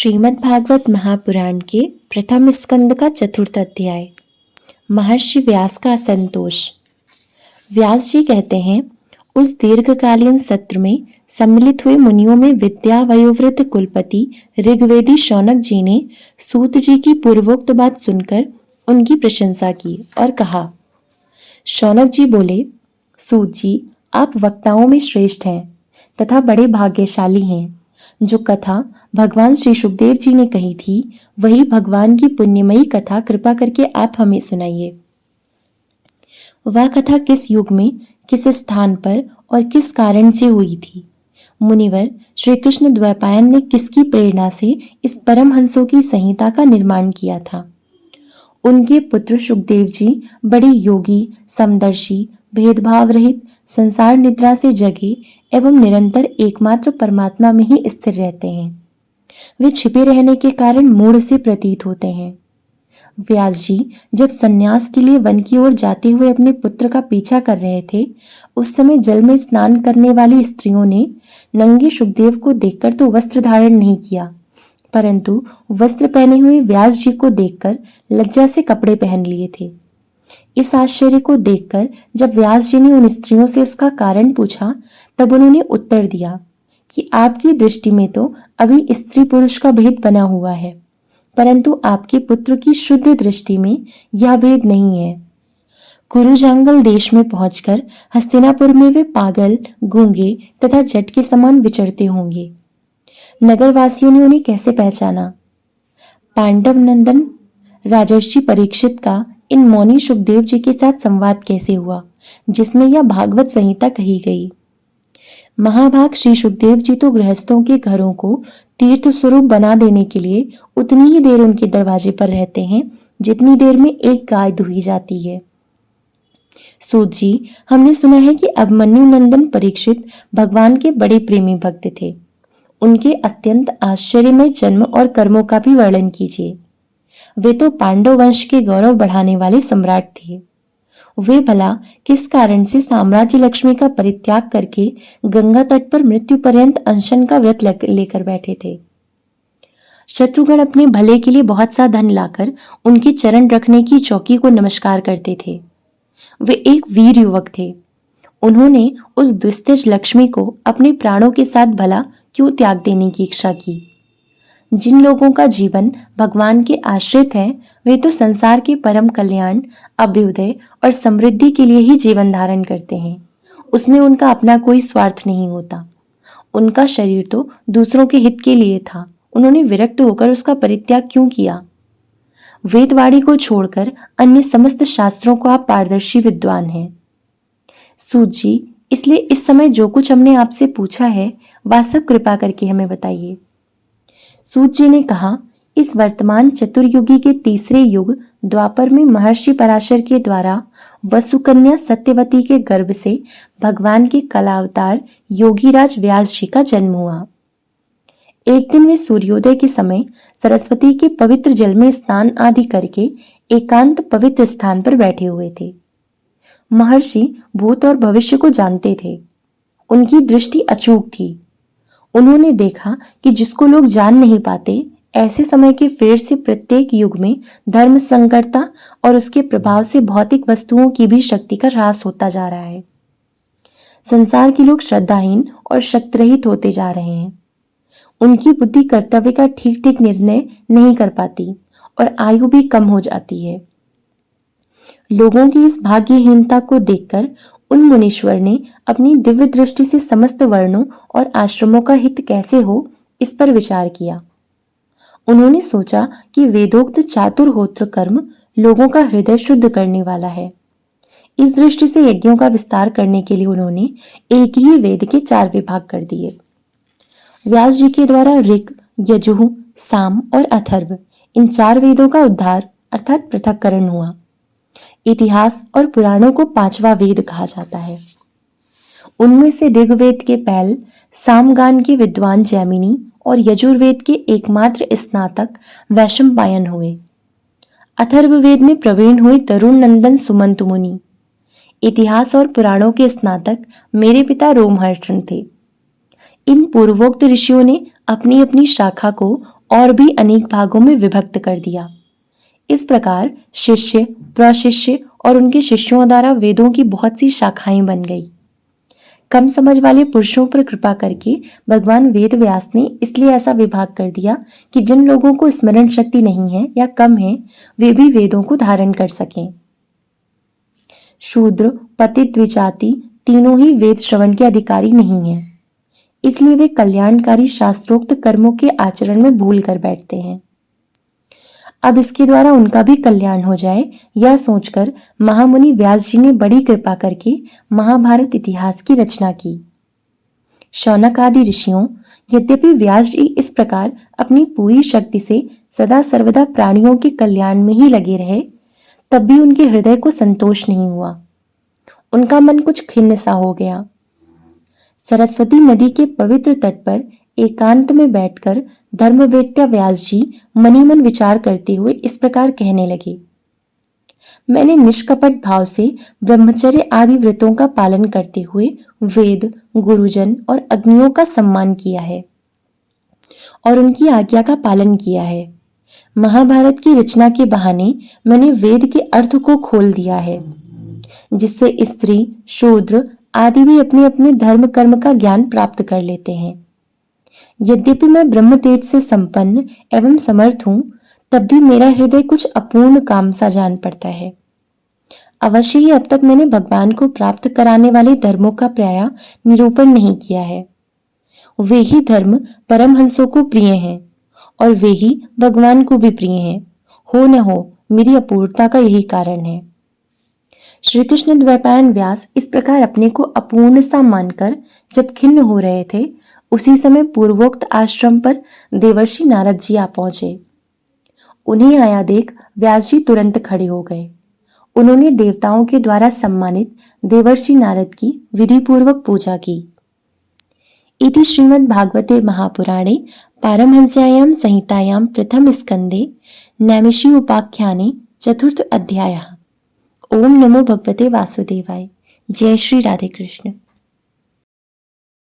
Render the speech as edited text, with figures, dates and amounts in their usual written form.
श्रीमद्भागवत महापुराण के प्रथम स्कंद का चतुर्थ अध्याय। महर्षि व्यास का असंतोष। व्यास जी कहते हैं, उस दीर्घकालीन सत्र में सम्मिलित हुए मुनियों में विद्या वयोवृद्ध कुलपति ऋग्वेदी शौनक जी ने सूत जी की पूर्वोक्त बात सुनकर उनकी प्रशंसा की और कहा। शौनक जी बोले, सूत जी, आप वक्ताओं में श्रेष्ठ हैं तथा बड़े भाग्यशाली हैं। जो कथा भगवान श्री सुखदेव जी ने कही थी, वही भगवान की पुण्यमयी कथा कृपा करके आप हमें सुनाइए। वह कथा किस युग में, किस स्थान पर और किस कारण से हुई थी? मुनिवर श्री कृष्ण द्वैपायन ने किसकी प्रेरणा से इस परमहंसों की संहिता का निर्माण किया था? उनके पुत्र सुखदेव जी बड़े योगी, समदर्शी, भेदभाव रहित, संसार निद्रा से जगे एवं निरंतर एकमात्र परमात्मा में ही स्थिर रहते हैं। वे छिपे रहने के कारण मूढ़ से प्रतीत होते हैं। व्यास जी जब सन्यास के लिए वन की ओर जाते हुए अपने पुत्र का पीछा कर रहे थे, उस समय जल में स्नान करने वाली स्त्रियों ने नंगे सुखदेव को देखकर तो वस्त्र धारण नहीं किया, परंतु वस्त्र पहने हुए व्यास जी को देखकर लज्जा से कपड़े पहन लिए थे। इस आश्चर्य को देखकर जब व्यास जी ने उन स्त्रियों से इसका कारण पूछा, तब उन्होंने उत्तर दिया कि आपकी दृष्टि में तो अभी स्त्री पुरुष का भेद बना हुआ है, परंतु आपके पुत्र की शुद्ध दृष्टि में यह भेद नहीं है। कुरुजांगल देश में पहुंचकर हस्तिनापुर में वे पागल, गूंगे तथा जट के समान विचरते होंगे। नगरवासियों ने उन्हें कैसे पहचाना? पांडव नंदन राजर्षि परीक्षित का इन मौनी सुखदेव जी के साथ संवाद कैसे हुआ, जिसमें यह भागवत संहिता कही गई? महाभाग श्री सुखदेव जी तो गृहस्थों के घरों को तीर्थ स्वरूप बना देने के लिए उतनी ही देर उनके दरवाजे पर रहते हैं जितनी देर में एक गाय दुही जाती है। सूत जी, हमने सुना है कि अभिमन्यु नंदन परीक्षित भगवान के बड़े प्रेमी भक्त थे। उनके अत्यंत आश्चर्यमय जन्म और कर्मों का भी वर्णन कीजिए। वे तो पांडव वंश के गौरव बढ़ाने वाले सम्राट थे। वे भला किस कारण से साम्राज्य लक्ष्मी का परित्याग करके गंगा तट पर मृत्यु पर्यंत अनशन का व्रत लेकर बैठे थे? शत्रुगण अपने भले के लिए बहुत सा धन लाकर उनके चरण रखने की चौकी को नमस्कार करते थे। वे एक वीर युवक थे। उन्होंने उस दुस्तेज लक्ष्मी को अपने प्राणों के साथ भला क्यों त्याग देने की इच्छा की? जिन लोगों का जीवन भगवान के आश्रित है, वे तो संसार के परम कल्याण, अभ्युदय और समृद्धि के लिए ही जीवन धारण करते हैं। उसमें उनका अपना कोई स्वार्थ नहीं होता। उनका शरीर तो दूसरों के हित के लिए था। उन्होंने विरक्त होकर उसका परित्याग क्यों किया? वेदवाणी को छोड़कर अन्य समस्त शास्त्रों को आप पारदर्शी विद्वान हैं। सूत जी, इसलिए इस समय जो कुछ हमने आपसे पूछा है, वह सब कृपा करके हमें बताइए। सूत जी ने कहा, इस वर्तमान चतुर्युगी के तीसरे युग द्वापर में महर्षि पराशर के द्वारा वसुकन्या सत्यवती के गर्भ से भगवान के कलावतार योगीराज व्यास जी का जन्म हुआ। एक दिन वे सूर्योदय के समय सरस्वती के पवित्र जल में स्नान आदि करके एकांत पवित्र स्थान पर बैठे हुए थे। महर्षि भूत और भविष्य को जानते थे। उनकी दृष्टि अचूक थी। उन्होंने देखा कि जिसको लोग जान नहीं पाते, ऐसे समय के फेर से प्रत्येक युग में धर्म संकरता और उसके प्रभाव से भौतिक वस्तुओं की भी शक्ति का ह्रास होता जा रहा है। संसार के लोग श्रद्धाहीन और शक्तिरहित होते जा रहे हैं। उनकी बुद्धि कर्तव्य का ठीक ठीक निर्णय नहीं कर पाती और आयु भी कम हो जाती है। लोगों की इस भाग्यहीनता को देखकर उन मुनीश्वर ने अपनी दिव्य दृष्टि से समस्त वर्णों और आश्रमों का हित कैसे हो, इस पर विचार किया। उन्होंने सोचा कि वेदोक्त चातुर्होत्र कर्म लोगों का हृदय शुद्ध करने वाला है। इस दृष्टि से यज्ञों का विस्तार करने के लिए उन्होंने एक ही वेद के 4 विभाग कर दिए। व्यास जी के द्वारा ऋग, यजुः, साम और अथर्व, इन 4 वेदों का उद्धार अर्थात पृथक्करण हुआ। इतिहास और पुराणों को 5वां वेद कहा जाता है। उनमें से ऋग्वेद के पैल, सामगान के विद्वान जैमिनी और यजुर्वेद के एकमात्र स्नातक वैशंपायन हुए। अथर्ववेद में प्रवीण हुए तरुण नंदन सुमंत मुनि। इतिहास और पुराणों के स्नातक मेरे पिता रोमहर्षण थे। इन पूर्वोक्त ऋषियों ने अपनी अपनी शाखा को और भी अनेक भागों में विभक्त कर दिया। इस प्रकार शिष्य, प्रशिष्य और उनके शिष्यों द्वारा वेदों की बहुत सी शाखाएं बन गई। कम समझ वाले पुरुषों पर कृपा करके भगवान वेद व्यास ने इसलिए ऐसा विभाग कर दिया कि जिन लोगों को स्मरण शक्ति नहीं है या कम है, वे भी वेदों को धारण कर सकें। शूद्र, पतित, द्विजाति तीनों ही वेद श्रवण के अधिकारी नहीं हैं, इसलिए वे कल्याणकारी शास्त्रोक्त कर्मों के आचरण में भूल कर बैठते हैं। अब इसके द्वारा उनका भी कल्याण हो जाए, यह सोचकर महामुनि व्यास जी ने बड़ी कृपा करके महाभारत इतिहास की रचना की। शौनक आदि ऋषियों, यद्यपि व्यास जी इस प्रकार अपनी पूरी शक्ति से सदा सर्वदा प्राणियों के कल्याण में ही लगे रहे, तब भी उनके हृदय को संतोष नहीं हुआ। उनका मन कुछ खिन्न सा हो गया। सरस्वती नदी के पवित्र तट पर एकांत में बैठकर धर्मवेत्ता व्यास जी मनी मन विचार करते हुए इस प्रकार कहने लगे। मैंने निष्कपट भाव से ब्रह्मचर्य आदि व्रतों का पालन करते हुए वेद, गुरुजन और अग्नियों का सम्मान किया है और उनकी आज्ञा का पालन किया है। महाभारत की रचना के बहाने मैंने वेद के अर्थ को खोल दिया है, जिससे स्त्री, शूद्र आदि भी अपने अपने धर्म कर्म का ज्ञान प्राप्त कर लेते हैं। यद्यपि मैं ब्रह्म तेज से संपन्न एवं समर्थ हूं, तब भी मेरा हृदय कुछ अपूर्ण काम सा जान पड़ता है। अवश्य ही अब तक मैंने भगवान को प्राप्त कराने वाले धर्मों का प्राय निरूपण नहीं किया है। वे ही धर्म परमहंसों को प्रिय हैं और वे ही भगवान को भी प्रिय हैं। हो न हो, मेरी अपूर्णता का यही कारण है। श्री कृष्ण द्वैपायन व्यास इस प्रकार अपने को अपूर्ण सा मानकर जब खिन्न हो रहे थे, उसी समय पूर्वोक्त आश्रम पर देवर्षि नारद जी आ पहुंचे। उन्हें आया देख व्यास जी तुरंत खड़े हो गए। उन्होंने देवताओं के द्वारा सम्मानित देवर्षि नारद की विधि पूर्वक पूजा की। इति श्रीमद् भागवते महापुराणे पारमहंस्यायां संहितायां प्रथम स्कंदे नैमिषि उपाख्याने चतुर्थ अध्यायः। ओम नमो भगवते वासुदेवाय। जय श्री राधे कृष्ण।